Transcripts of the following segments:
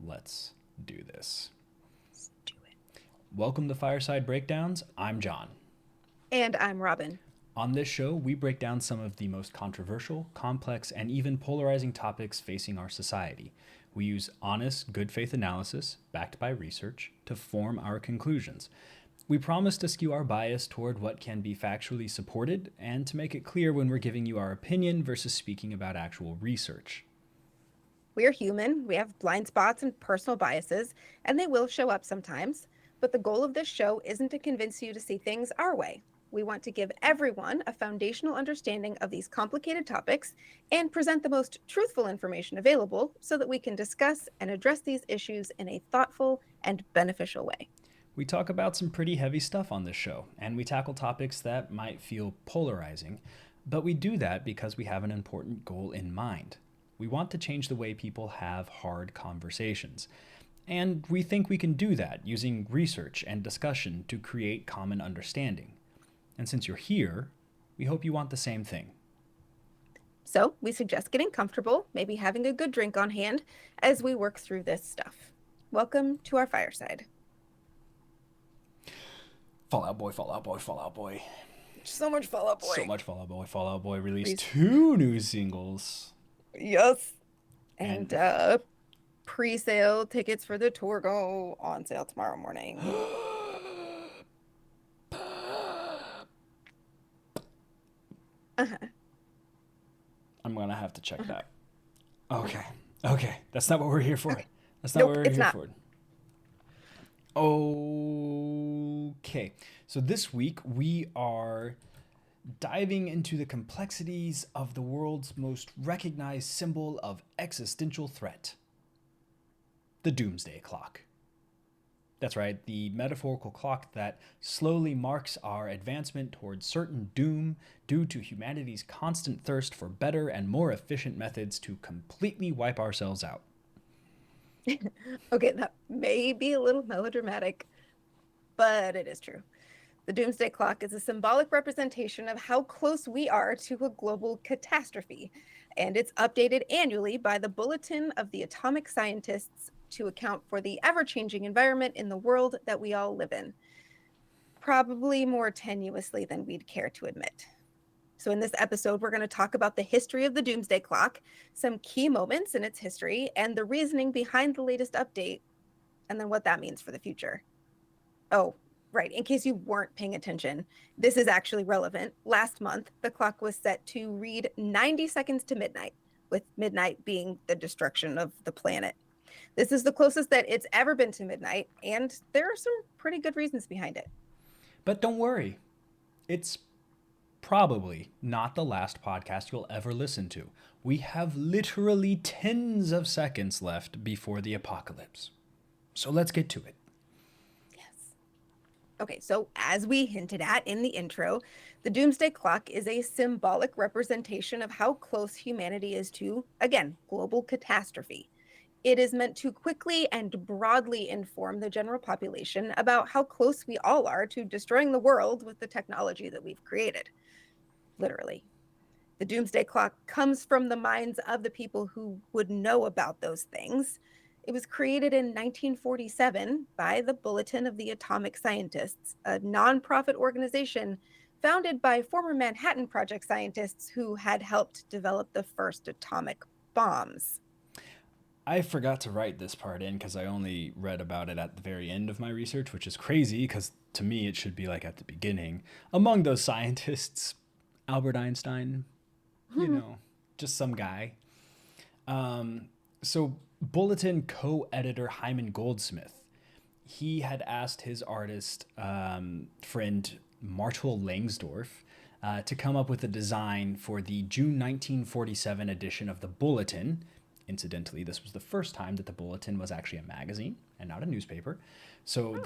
Let's do this. Let's do it. Welcome to Fireside Breakdowns. I'm John. And I'm Robin. On this show, we break down some of the most controversial, complex, and even polarizing topics facing our society. We use honest, good faith analysis, backed by research, to form our conclusions. We promise to skew our bias toward what can be factually supported and to make it clear when we're giving you our opinion versus speaking about actual research. We're human, we have blind spots and personal biases, and they will show up sometimes. But the goal of this show isn't to convince you to see things our way. We want to give everyone a foundational understanding of these complicated topics and present the most truthful information available so that we can discuss and address these issues in a thoughtful and beneficial way. We talk about some pretty heavy stuff on this show, and we tackle topics that might feel polarizing, but we do that because we have an important goal in mind. We want to change the way people have hard conversations. And we think we can do that using research and discussion to create common understanding. And since you're here, we hope you want the same thing. So we suggest getting comfortable, maybe having a good drink on hand as we work through this stuff. Welcome to our fireside. Fallout Boy, Fallout Boy, Fallout Boy. So much Fallout Boy. So much Fallout Boy. Fallout Boy released Please. 2 new singles. Yes. And pre-sale tickets for the tour go on sale tomorrow morning. Uh-huh. I'm gonna have to check Uh-huh. that. Okay. That's not what we're here for. Okay. That's not Nope, what we're it's here not. for. Okay. So this week we are diving into the complexities of the world's most recognized symbol of existential threat, the Doomsday Clock. That's right, the metaphorical clock that slowly marks our advancement towards certain doom due to humanity's constant thirst for better and more efficient methods to completely wipe ourselves out. Okay, that may be a little melodramatic, but it is true. The Doomsday Clock is a symbolic representation of how close we are to a global catastrophe, and it's updated annually by the Bulletin of the Atomic Scientists to account for the ever-changing environment in the world that we all live in, probably more tenuously than we'd care to admit. So in this episode, we're going to talk about the history of the Doomsday Clock, some key moments in its history, and the reasoning behind the latest update, and then what that means for the future. Oh, right. In case you weren't paying attention, this is actually relevant. Last month, the clock was set to read 90 seconds to midnight, with midnight being the destruction of the planet. This is the closest that it's ever been to midnight, and there are some pretty good reasons behind it. But don't worry, it's probably not the last podcast you'll ever listen to. We have literally tens of seconds left before the apocalypse. So let's get to it. Yes. Okay, so as we hinted at in the intro, the Doomsday Clock is a symbolic representation of how close humanity is to, again, global catastrophe. It is meant to quickly and broadly inform the general population about how close we all are to destroying the world with the technology that we've created. Literally. The Doomsday Clock comes from the minds of the people who would know about those things. It was created in 1947 by the Bulletin of the Atomic Scientists, a nonprofit organization founded by former Manhattan Project scientists who had helped develop the first atomic bombs. I forgot to write this part in because I only read about it at the very end of my research, which is crazy because to me it should be like at the beginning. Among those scientists, Albert Einstein, just some guy. So Bulletin co-editor Hyman Goldsmith, he had asked his artist friend Martel Langsdorff to come up with a design for the June 1947 edition of the Bulletin. Incidentally, this was the first time that the Bulletin was actually a magazine and not a newspaper. So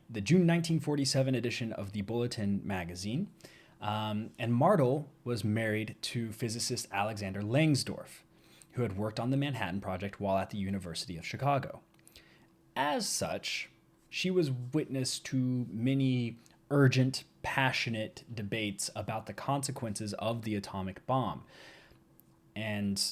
the June 1947 edition of the Bulletin magazine. And Martel was married to physicist Alexander Langsdorff, who had worked on the Manhattan Project while at the University of Chicago. As such, she was witness to many urgent, passionate debates about the consequences of the atomic bomb. And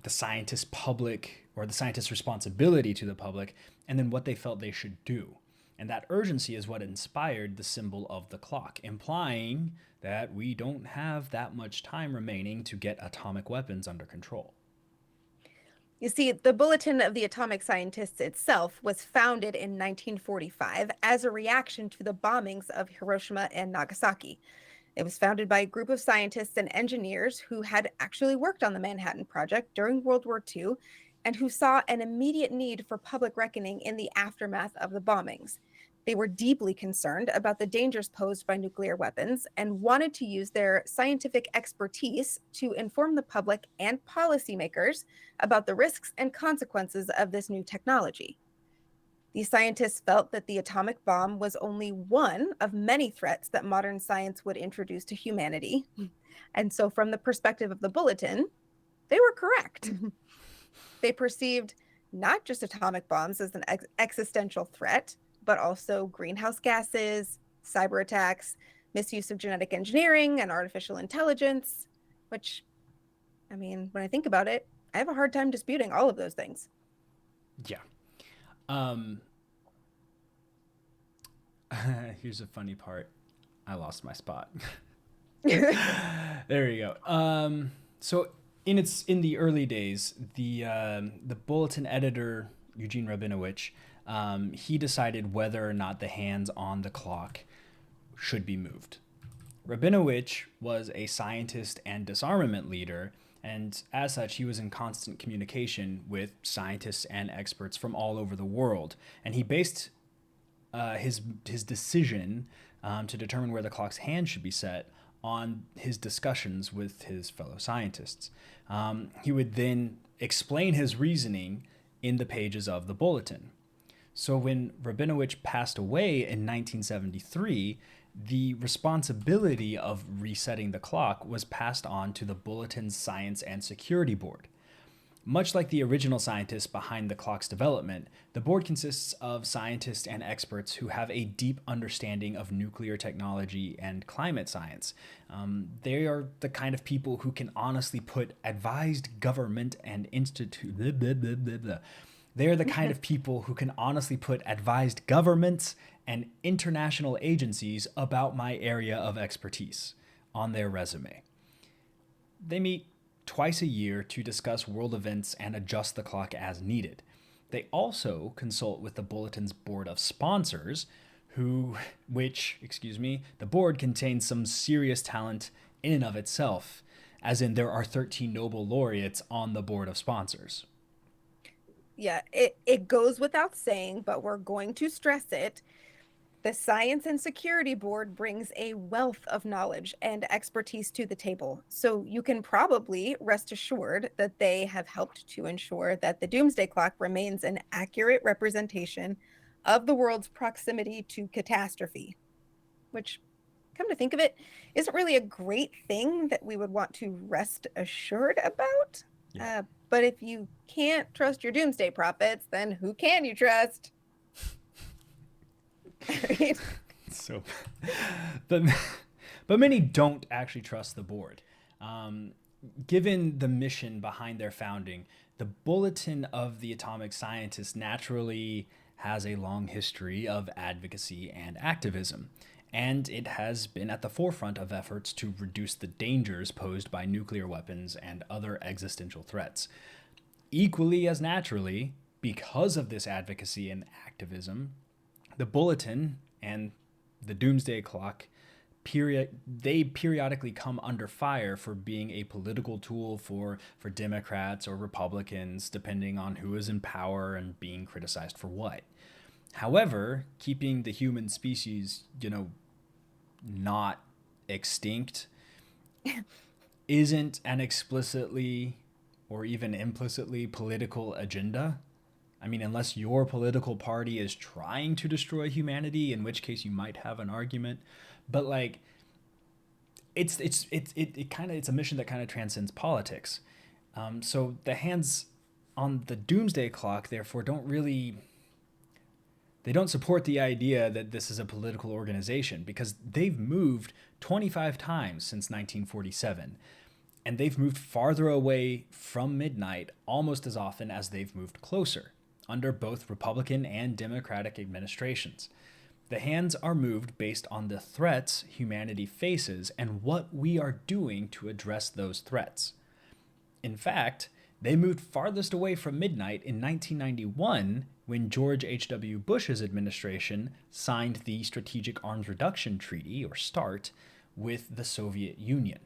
the scientist public or the scientists' responsibility to the public, and then what they felt they should do. And that urgency is what inspired the symbol of the clock, implying that we don't have that much time remaining to get atomic weapons under control. You see, the Bulletin of the Atomic Scientists itself was founded in 1945 as a reaction to the bombings of Hiroshima and Nagasaki. It was founded by a group of scientists and engineers who had actually worked on the Manhattan Project during World War II and who saw an immediate need for public reckoning in the aftermath of the bombings. They were deeply concerned about the dangers posed by nuclear weapons and wanted to use their scientific expertise to inform the public and policymakers about the risks and consequences of this new technology. These scientists felt that the atomic bomb was only one of many threats that modern science would introduce to humanity. And so, from the perspective of the Bulletin, they were correct. They perceived not just atomic bombs as an existential threat, but also greenhouse gases, cyber attacks, misuse of genetic engineering and artificial intelligence, which, I mean, when I think about it, I have a hard time disputing all of those things. Yeah. Here's a funny part. I lost my spot. There you go. So in the early days, the bulletin editor Eugene Rabinowitz, he decided whether or not the hands on the clock should be moved. Rabinowitz was a scientist and disarmament leader, and as such, he was in constant communication with scientists and experts from all over the world. And he based his decision to determine where the clock's hand should be set on his discussions with his fellow scientists. He would then explain his reasoning in the pages of the bulletin. So when Rabinowitz passed away in 1973, the responsibility of resetting the clock was passed on to the Bulletin's Science and Security Board. Much like the original scientists behind the clock's development, the board consists of scientists and experts who have a deep understanding of nuclear technology and climate science. They are the kind of people who can honestly put advised government and institute. They are the kind of people who can honestly put advised governments and international agencies about my area of expertise on their resume. They meet twice a year to discuss world events and adjust the clock as needed. They also consult with the Bulletin's board of sponsors, the board contains some serious talent in and of itself, as in there are 13 Nobel laureates on the board of sponsors. Yeah, it goes without saying, but we're going to stress it. The Science and Security Board brings a wealth of knowledge and expertise to the table, so you can probably rest assured that they have helped to ensure that the Doomsday Clock remains an accurate representation of the world's proximity to catastrophe, which, come to think of it, isn't really a great thing that we would want to rest assured about. Yeah. But if you can't trust your doomsday prophets, then who can you trust? Right? So, but many don't actually trust the board. Given the mission behind their founding, the Bulletin of the Atomic Scientists naturally has a long history of advocacy and activism, and it has been at the forefront of efforts to reduce the dangers posed by nuclear weapons and other existential threats. Equally as naturally, because of this advocacy and activism, the Bulletin and the Doomsday Clock periodically come under fire for being a political tool for Democrats or Republicans, depending on who is in power and being criticized for what. However, keeping the human species, not extinct isn't an explicitly or even implicitly political agenda. I mean, unless your political party is trying to destroy humanity, in which case you might have an argument. But like, it's a mission that kind of transcends politics. So the hands on the Doomsday Clock, therefore, don't support the idea that this is a political organization, because they've moved 25 times since 1947. And they've moved farther away from midnight almost as often as they've moved closer, under both Republican and Democratic administrations. The hands are moved based on the threats humanity faces and what we are doing to address those threats. In fact, they moved farthest away from midnight in 1991 when George H.W. Bush's administration signed the Strategic Arms Reduction Treaty, or START, with the Soviet Union.